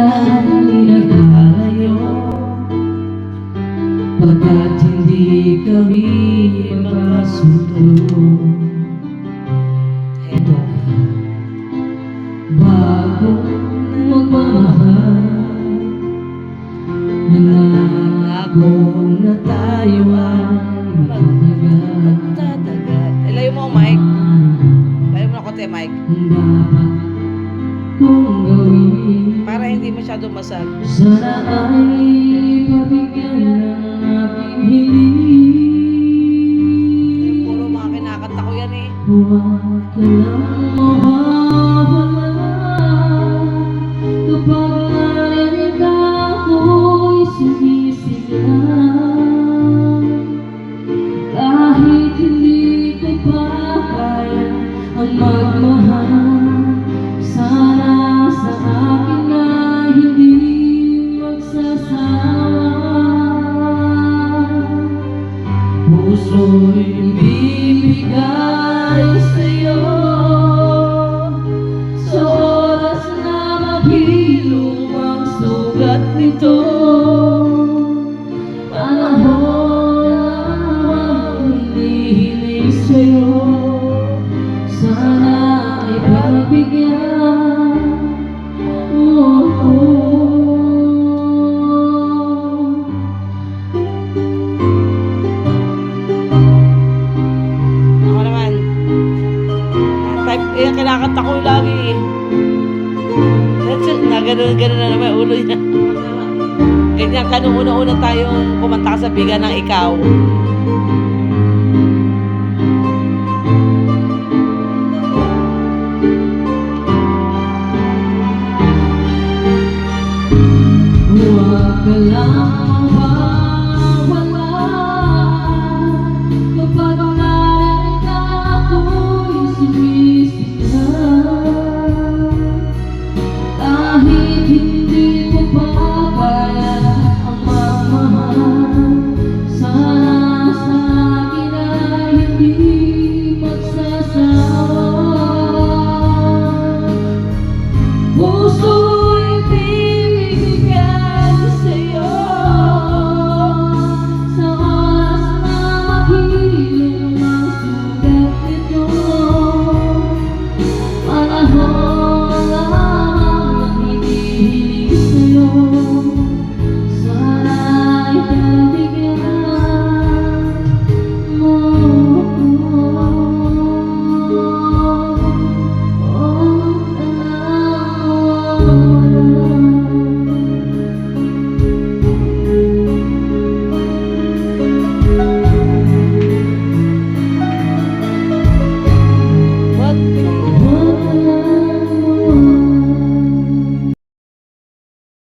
ay nagkalayo, pagkat hindi kami magkasundo. Eto na, bago magmamahal, nangangako na tayo ay Magtatagal. Ilayo mo, Mike. Ilayo mo na konti, Mike. dapat kong gawin. Para hindi masyado masag. Sana ay pabigyan ng aking hiling. Puro mga kinakanta ko yan eh. Huwag ka lang mawawala kapag narinig ako'y sumisigla. Kahit hindi ko pa kaya ang magmahal, sana sa akin ay hindi magsasawa. Puso'y bibigay sa'yo sa oras na mahilom ang sugat nito. Panahon hindi hiling sa'yo, sana ay pagbigyan mo ako. Ako naman. Type, eh, kinakanta ko lagi eh. That's it. Ganun na naman ulo niya. Ganyan ka nung una-una tayong kumanta sa biga ng ikaw. Huwag ka lang